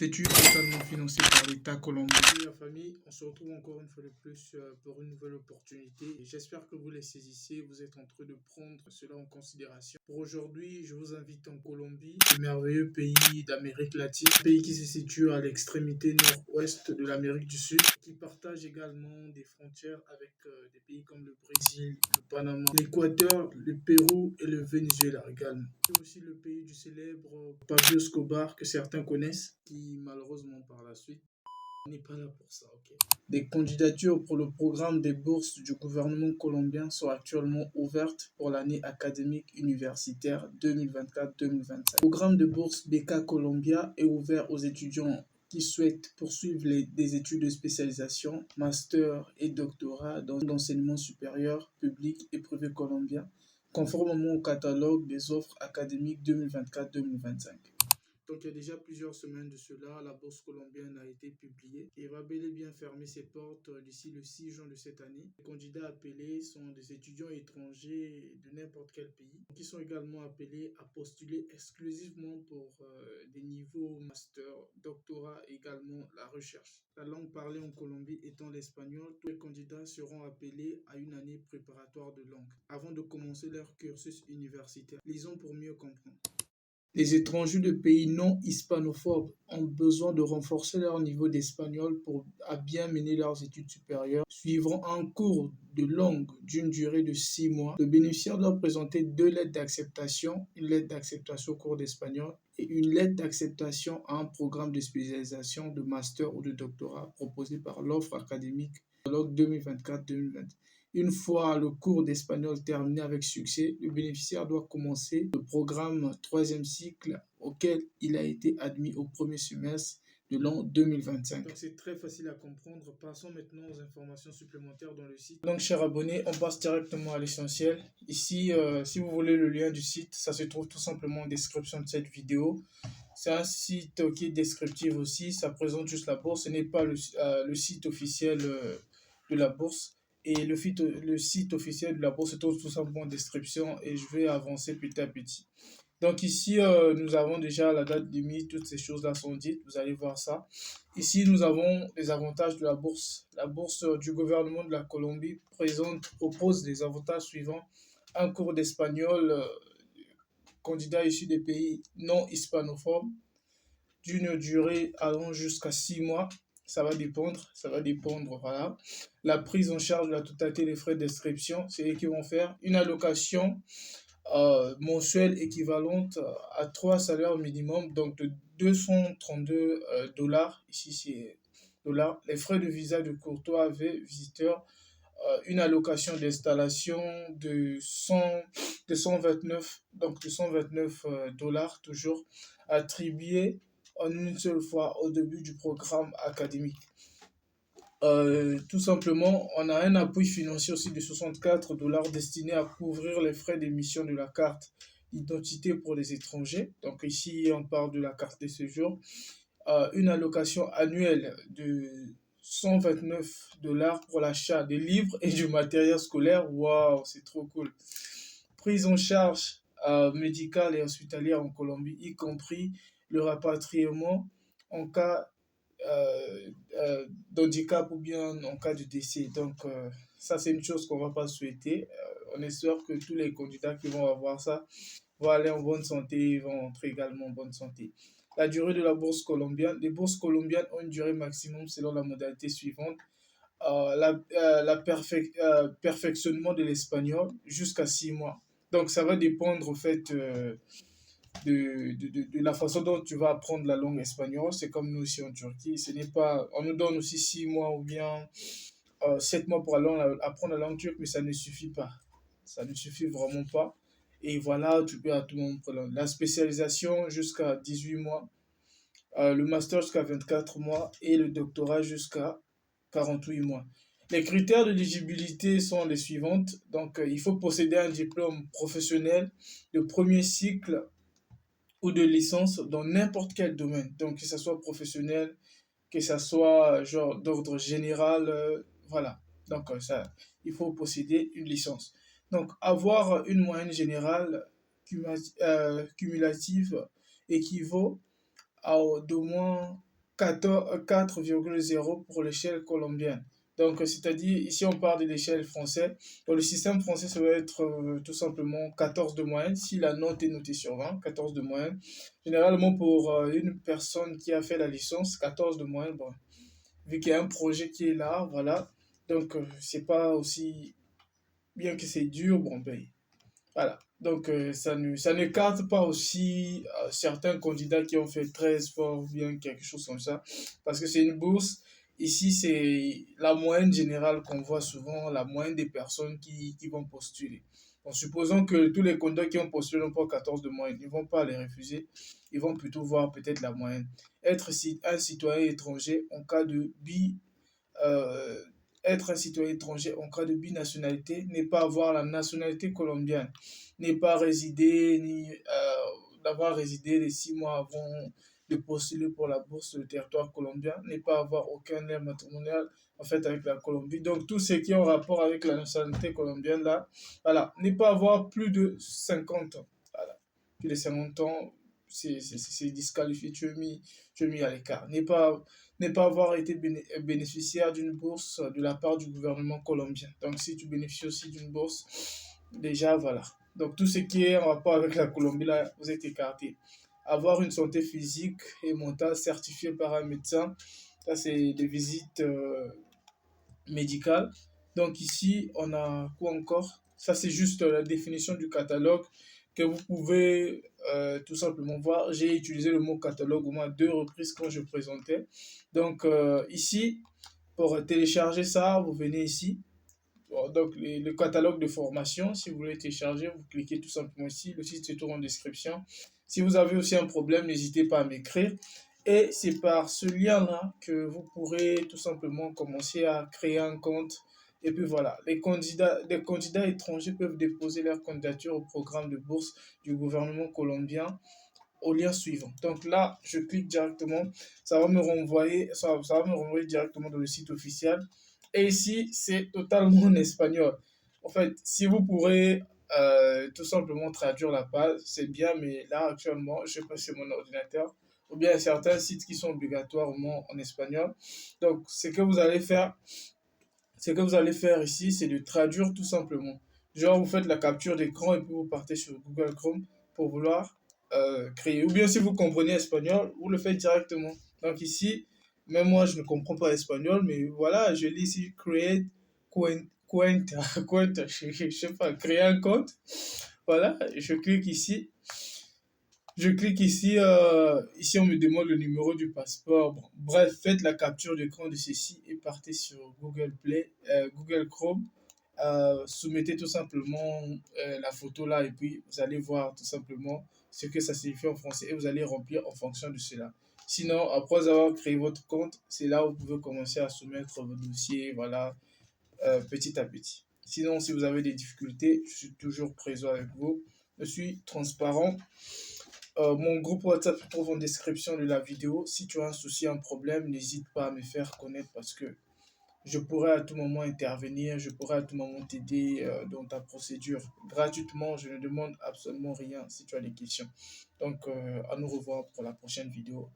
études totalement financées par l'État colombien. Et la famille, on se retrouve encore une fois de plus pour une nouvelle opportunité. Et j'espère que vous les saisissez, vous êtes en train de prendre cela en considération. Pour aujourd'hui, je vous invite en Colombie, ce merveilleux pays d'Amérique latine, un pays qui se situe à l'extrémité nord-ouest de l'Amérique du Sud, qui partage également des frontières avec des pays comme le Brésil, le Panama, l'Équateur, le Pérou et le Venezuela également. C'est aussi le pays du célèbre Pablo Escobar que certains connaissent, qui malheureusement par la suite on n'est pas là pour ça, ok. Des candidatures pour le programme des bourses du gouvernement colombien sont actuellement ouvertes pour l'année académique universitaire 2024-2025. Le programme de bourse BK Colombia est ouvert aux étudiants qui souhaitent poursuivre des études de spécialisation, master et doctorat dans l'enseignement supérieur, public et privé colombien, conformément au catalogue des offres académiques 2024-2025. Donc, il y a déjà plusieurs semaines de cela, la bourse colombienne a été publiée et va bel et bien fermer ses portes d'ici le 6 juin de cette année. Les candidats appelés sont des étudiants étrangers de n'importe quel pays qui sont également appelés à postuler exclusivement pour des niveaux master, doctorat et également la recherche. La langue parlée en Colombie étant l'espagnol, tous les candidats seront appelés à une année préparatoire de langue avant de commencer leur cursus universitaire. Lisons pour mieux comprendre. Les étrangers de pays non hispanophobes ont besoin de renforcer leur niveau d'espagnol pour à bien mener leurs études supérieures, suivront un cours de langue d'une durée de 6 mois. Le bénéficiaire doit présenter 2 lettres d'acceptation, une lettre d'acceptation au cours d'espagnol et une lettre d'acceptation à un programme de spécialisation de master ou de doctorat proposé par l'offre académique 2024-2020. Une fois le cours d'espagnol terminé avec succès, le bénéficiaire doit commencer le programme 3e cycle auquel il a été admis au premier semestre de l'an 2025. Donc c'est très facile à comprendre. Passons maintenant aux informations supplémentaires dans le site. Donc chers abonnés, on passe directement à l'essentiel. Ici, si vous voulez le lien du site, ça se trouve tout simplement en description de cette vidéo. C'est un site qui est descriptif aussi, ça présente juste la bourse, ce n'est pas le site officiel de la bourse. Et le site officiel de la bourse se trouve tout simplement en description et je vais avancer petit à petit. Donc ici, nous avons déjà la date limite, toutes ces choses-là sont dites, vous allez voir ça. Ici, nous avons les avantages de la bourse. La bourse du gouvernement de la Colombie propose les avantages suivants. Un cours d'espagnol, candidats issus des pays non hispanophones, d'une durée allant jusqu'à 6 mois. Ça va dépendre, voilà. La prise en charge de la totalité des frais d'inscription, c'est eux qui vont faire une allocation mensuelle équivalente à 3 salaires minimum, donc de 232 dollars. Ici, c'est dollars. Les frais de visa de courtois visiteur, une allocation d'installation de 129, donc de 129 dollars toujours, attribué en une seule fois au début du programme académique. Tout simplement, on a un appui financier aussi de 64 dollars destiné à couvrir les frais d'émission de la carte d'identité pour les étrangers. Donc ici, on parle de la carte de séjour. Une allocation annuelle de 129 dollars pour l'achat des livres et du matériel scolaire. Waouh, c'est trop cool. Prise en charge médicale et hospitalière en Colombie, y compris le rapatriement en cas d'handicap ou bien en cas de décès. Donc, ça, c'est une chose qu'on ne va pas souhaiter. On espère que tous les candidats qui vont avoir ça vont aller en bonne santé, vont entrer également en bonne santé. La durée de la bourse colombienne. Les bourses colombiennes ont une durée maximum selon la modalité suivante. Perfectionnement de l'espagnol jusqu'à 6 mois. Donc, ça va dépendre au fait de la façon dont tu vas apprendre la langue espagnole. C'est comme nous ici en Turquie. Ce n'est pas, on nous donne aussi 6 mois ou bien 7 mois pour apprendre la langue turque, mais ça ne suffit pas. Ça ne suffit vraiment pas. Et voilà, tu peux à tout moment prendre la spécialisation jusqu'à 18 mois, le master jusqu'à 24 mois et le doctorat jusqu'à 48 mois. Les critères d'éligibilité sont les suivantes. Donc, il faut posséder un diplôme professionnel de premier cycle ou de licence dans n'importe quel domaine. Donc, que ce soit professionnel, que ce soit genre d'ordre général, voilà. Donc, il faut posséder une licence. Donc, avoir une moyenne générale cumulative équivaut à d'au moins 4,0 pour l'échelle colombienne. Donc, c'est-à-dire, ici, on parle de l'échelle française. Dans le système français, ça va être tout simplement 14 de moyenne. Si la note est notée sur 20, 14 de moyenne. Généralement, pour une personne qui a fait la licence, 14 de moyenne, bon, vu qu'il y a un projet qui est là, voilà. Donc, c'est pas aussi bien que c'est dur, bon, ben, voilà. Donc, ça n'écarte pas aussi certains candidats qui ont fait 13 forts ou bien quelque chose comme ça. Parce que c'est une bourse. Ici, c'est la moyenne générale qu'on voit souvent, la moyenne des personnes qui vont postuler. En supposant que tous les candidats qui ont postulé n'ont pas 14 de moyenne, ils ne vont pas les refuser. Ils vont plutôt voir peut-être la moyenne. Être un citoyen étranger en cas de euh, être un citoyen étranger en cas de binationalité n'est pas avoir la nationalité colombienne, n'est pas résider, ni d'avoir résidé les 6 mois avant de postuler pour la bourse sur le territoire colombien, n'est pas avoir aucun lien matrimonial en fait avec la Colombie. Donc tout ce qui est en rapport avec la nationalité colombienne là, voilà, n'est pas avoir plus de 50 ans. Voilà. Plus de 50 ans, c'est disqualifié, tu es mis à l'écart. N'est pas avoir été bénéficiaire d'une bourse de la part du gouvernement colombien. Donc, si tu bénéficies aussi d'une bourse, déjà, voilà. Donc, tout ce qui est en rapport avec la Colombie, là, vous êtes écarté. Avoir une santé physique et mentale certifiée par un médecin, ça, c'est des visites médicales. Donc, ici, on a quoi encore? Ça, c'est juste la définition du catalogue que vous pouvez tout simplement voir. J'ai utilisé le mot catalogue au moins 2 reprises quand je présentais. Donc ici, pour télécharger ça, vous venez ici. Bon, donc le catalogue de formation, si vous voulez télécharger, vous cliquez tout simplement ici. Le site se trouve en description. Si vous avez aussi un problème, n'hésitez pas à m'écrire. Et c'est par ce lien-là que vous pourrez tout simplement commencer à créer un compte. Et puis voilà, les candidats étrangers peuvent déposer leur candidature au programme de bourse du gouvernement colombien au lien suivant. Donc là, je clique directement, ça va me renvoyer directement dans le site officiel. Et ici, c'est totalement en espagnol. En fait, si vous pourrez tout simplement traduire la page, c'est bien, mais là, actuellement, je passe sur mon ordinateur, ou bien certains sites qui sont obligatoirement en espagnol. Donc, ce que vous allez faire ici, c'est de traduire tout simplement. Genre, vous faites la capture d'écran et puis vous partez sur Google Chrome pour vouloir créer. Ou bien si vous comprenez espagnol, vous le faites directement. Donc ici, même moi, je ne comprends pas espagnol, mais voilà, je lis ici create cuenta, cuenta, je sais pas, créer un compte. Voilà, je clique ici. Je clique ici, ici on me demande le numéro du passeport. Bon, bref, faites la capture d'écran de ceci et partez sur Google Play, Google Chrome. Soumettez tout simplement la photo là et puis vous allez voir tout simplement ce que ça signifie en français et vous allez remplir en fonction de cela. Sinon, après avoir créé votre compte, c'est là où vous pouvez commencer à soumettre vos dossiers, voilà, petit à petit. Sinon, si vous avez des difficultés, je suis toujours présent avec vous. Je suis transparent. Mon groupe WhatsApp se trouve en description de la vidéo. Si tu as un souci, un problème, n'hésite pas à me faire connaître parce que je pourrais à tout moment intervenir, je pourrais à tout moment t'aider dans ta procédure gratuitement. Je ne demande absolument rien si tu as des questions. Donc, à nous revoir pour la prochaine vidéo.